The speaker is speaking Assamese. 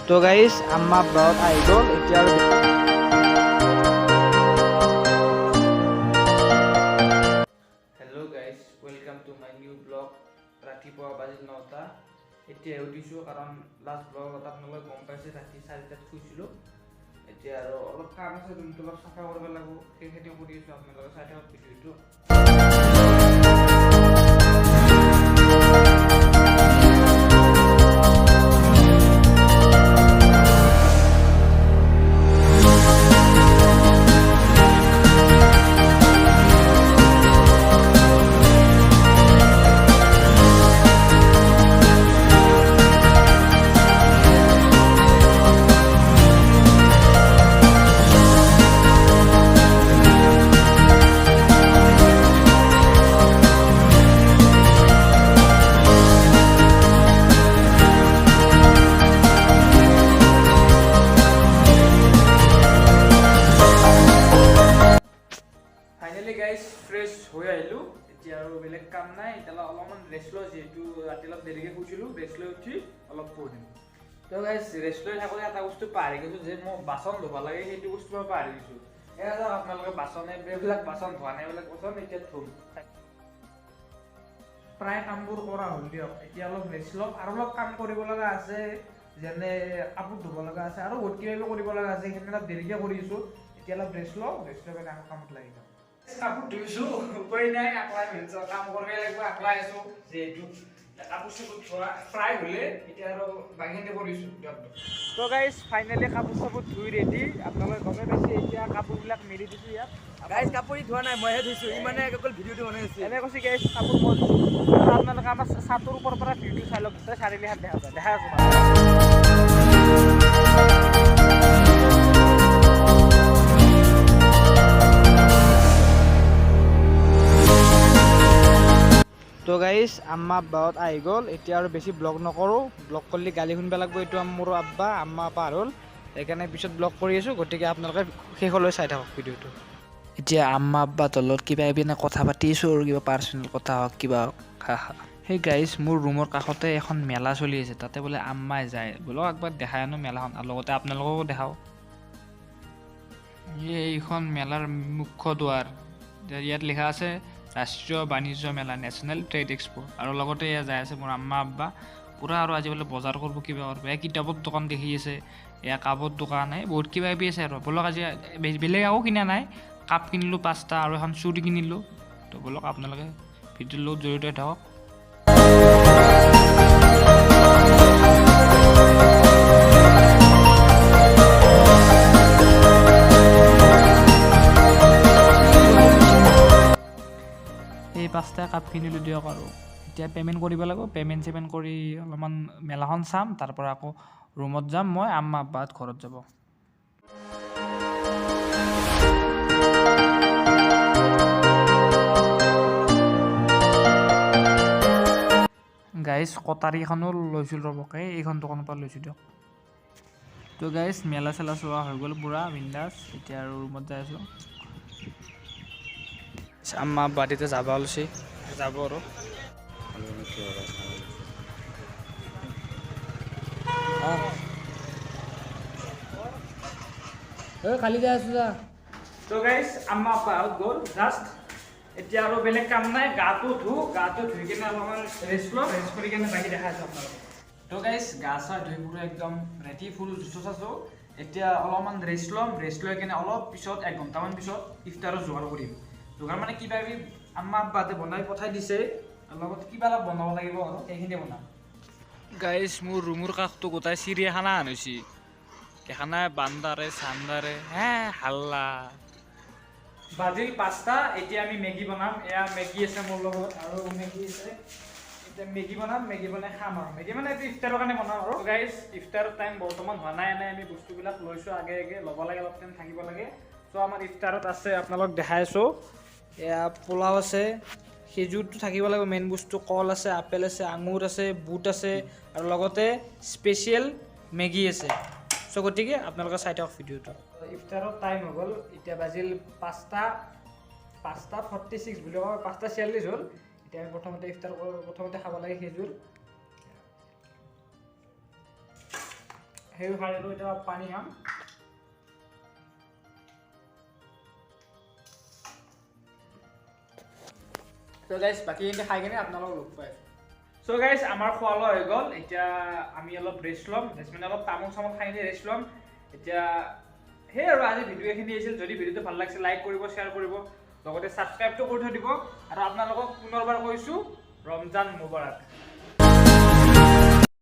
তো গাইজ আম্মা ব্ৰত আহি গ'ল এতিয়া আৰু hello' guys welcome to my new blog. ৰাতিপুৱা বাজিল 9টা। এতিয়া উঠিছোঁ কাৰণ লাষ্ট ব্লগত আপোনালোকে গম পাইছে ৰাতি 4টাত শুইছিলোঁ। এতিয়া আৰু অলপ কাম আছে, ৰুমটো অলপ চাফা কৰিব লাগিব, সেইখিনি কৰি আছোঁ। আপোনালোকে চাই থাকক ভিডিঅ'টো। ফাইনেলি গাইজ ফ্ৰেছ হৈ আহিলোঁ। এতিয়া আৰু বেলেগ কাম নাই, এতিয়া অলপমান ৰেষ্ট লৈ, যিহেতু ৰাতি অলপ দেৰিকৈ শুইছিলোঁ, ৰেষ্ট লৈ উঠি অলপ পঢ়িম। তো গাইজ ৰেষ্ট লৈ থাকোঁতে এটা বস্তু পাহৰি গৈছোঁ, যে মই বাচন ধুব লাগে, সেইটো বস্তু মই পাহৰি গৈছোঁ। এয়া যাওক আপোনালোকে এইবিলাক বাচন ধোৱা নাই, এইবিলাক বাচন এতিয়া ধুম। প্ৰায় কামবোৰ কৰা হ'ল দিয়ক, এতিয়া অলপ ৰেষ্ট ল'ম। আৰু অলপ কাম কৰিব লগা আছে, যেনে কাপোৰ ধুব লগা আছে, আৰু বহুত কিবা কৰিব লগা আছে, সেইখিনি অলপ দেৰিকৈ কৰি আছোঁ। এতিয়া অলপ ৰেষ্ট লওঁ, ৰেষ্ট লৈ পেলাই কামত লাগি যাম। কাপোৰ ধুইছোঁ, উপায় নাই, আকলাই ভেঞ্চৰ কাম কৰিব লাগিব, আকলাই আছোঁ। যিহেতু কাপোৰ চাপোৰ ধোৱা প্ৰায় হ'লে, এতিয়া আৰু বাকীখিনি কৰিছোঁ দিয়ক। তো গাইজ ফাইনেলি কাপোৰ চাপোৰ ধুই ৰেডি। আপোনালোকে গমেই পাইছে, এতিয়া কাপোৰবিলাক মেলি দিছোঁ ইয়াত। গাইজ কাপোৰ ধোৱা নাই, মইহে ধুইছোঁ। ইমানে অকল ভিডিঅ'টো বনাই আছে। এনে কৈছে গাইজ কাপোৰ মই ধুইছোঁ। আপোনালোকে আমাৰ ছাদটোৰ ওপৰৰ পৰা ভিডিঅ' চাই লওক, গোটেই চাৰিআলিহাট দেখা যায়, দেখাই আছোঁ। তো গাইজ আম্মা আব্বাহঁত আহি গ'ল। এতিয়া আৰু বেছি ব্লগ নকৰোঁ, ব্লগ কৰিলে গালি শুনিব লাগিব। এইটো মোৰ আব্বা আম্মা পাৰ হ'ল, সেইকাৰণে পিছত ব্লগ কৰি আছোঁ। গতিকে আপোনালোকে শেষলৈ চাই থাকক ভিডিঅ'টো। এতিয়া আম্মা আব্বা তলত কিবা কিবি কথা পাতি আছোঁ, আৰু কিবা পাৰ্চনেল কথা হওক কিবা হওক। সেই গাইজ মোৰ ৰুমৰ কাষতে এখন মেলা চলি আছে, তাতে বোলে আম্মাই যায়। বোলক একবাৰ দেখাই আনো মেলাখন, আৰু লগতে আপোনালোককো দেখাওঁ। এইখন মেলাৰ মুখ্য দুৱাৰ, ইয়াত লিখা আছে ৰাষ্ট্ৰীয় বাণিজ্য মেলা, নেশ্যনেল ট্ৰেড এক্সপো। আৰু লগতে এয়া যাই আছে মোৰ আম্মা আব্বা পূৰা, আৰু আজি বোলে বজাৰ কৰিব, কিবা কৰিব। এয়া কিতাপৰ দোকান দেখি আছে, এয়া কাপৰ দোকান, এই বহুত কিবা কিবি আছে। আৰু বোলক আজি বেলেগ একো কিনা নাই, কাপ কিনিলোঁ 5টা, আৰু এখন চুৰি কিনিলোঁ। তো বোলক আপোনালোকে ভিডিঅ'ৰ লগত জড়িত হৈ থাকক। এই 5টা কাপ কিনিলোঁ দিয়ক। আৰু এতিয়া পে'মেণ্ট কৰিব লাগিব, পে'মেণ্ট কৰি অলপমান মেলাখন চাম, তাৰপৰা আকৌ ৰুমত যাম মই, আম্মা আব্বাহঁত ঘৰত যাব। গাইজ কটাৰীখনো লৈছিলোঁ ৰ'বকে, এইখন দোকানৰ পৰা লৈছোঁ দিয়ক। তো গাইজ মেলা চেলা চোৱা হৈ গ'ল পূৰা বিন্দাছ। এতিয়া আৰু ৰুমত যাই আছোঁ। আম্মা আব্বা এতিয়া যাব ওলাইছে, যাব আৰু খালি যাই আছোঁ যা। তো গাইজ আম্মা আব্বাহঁত গ'ল জাষ্ট। এতিয়া আৰু বেলেগ কাম নাই, গাটো ধুই কিনে অলপমান ৰেষ্ট লওঁ, ৰেষ্ট কৰি কিনে বাকী দেখাই আছোঁ আপোনালোকক। তো গাইজ গা চা ধুই পুৰা একদম ৰেডি, ফুল জুচো চাচো। এতিয়া অলপমান ৰেষ্ট ল'ম, ৰেষ্ট লৈ কিনে অলপ পিছত 1 ঘণ্টামান পিছত ইফতাৰৰ যোগাৰ কৰিম। যোগাৰ মানে কিবা কিবি আম্মা আব্বাহঁতে বনাই পঠাই দিছে, লগত কিবা অলপ বনাব লাগিব, আৰু সেইখিনি বনাম। গাইজ মোৰ ৰুমৰ কাষটো গোটাই চিৰিয়াখানা আন হৈছে, দেখা নাই বান্দাৰে চান্দাৰে, হে হাল্লা। বাজিল 5টা, এতিয়া আমি মেগী বনাম। এয়া মেগী আছে মোৰ লগত, আৰু মেগী আছে। এতিয়া মেগী বনাম, মেগী বনাই খাম। আৰু মেগী মানে এইটো ইফতাৰৰ কাৰণে বনাম। আৰু গাইজ ইফতাৰৰ টাইম বৰ্তমান হোৱা নাই, এনেই আমি বস্তুবিলাক লৈছোঁ, আগে ল'ব লাগে, অলপ টাইম থাকিব লাগে। চ' আমাৰ ইফতাৰত আছে, আপোনালোক দেখাই আছোঁ। এয়া পোলাও আছে, খেজুৰটো থাকিব লাগিব মেইন বস্তু, কল আছে, আপেল আছে, আঙুৰ আছে, বুট আছে, আৰু লগতে স্পেচিয়েল মেগী আছে। চ' গতিকে আপোনালোকে চাই থাকক ভিডিঅ'টো। ইফতাৰৰ টাইম হৈ গ'ল, এতিয়া বাজিল 5:46 বুলি কয়, 5:46 হ'ল। এতিয়া আমি প্ৰথমতে খাব লাগে খেজুৰ। সেই খাই লৈ এতিয়া পানী খাম So guys, বাকি এনে খাই কেনে আপোনালোক লগ পাই So guys, আমাৰ খোৱা লোৱা হৈ গ'ল এতিয়া আমি অলপ ৰেষ্ট ল'ম মানে অলপ তামোল চামোল খাই নি ৰেষ্ট ল'ম এতিয়া হে আৰু আজি ভিডিও এখিনি আছিল যদি ভিডিওটো ভাল লাগিছে লাইক কৰিব শেয়াৰ কৰিব লগতে সাবস্ক্ৰাইবটো কৰি থৈ দিব আৰু আপোনালোকক পুনৰবাৰ কৈছো ৰমজান মুবাৰক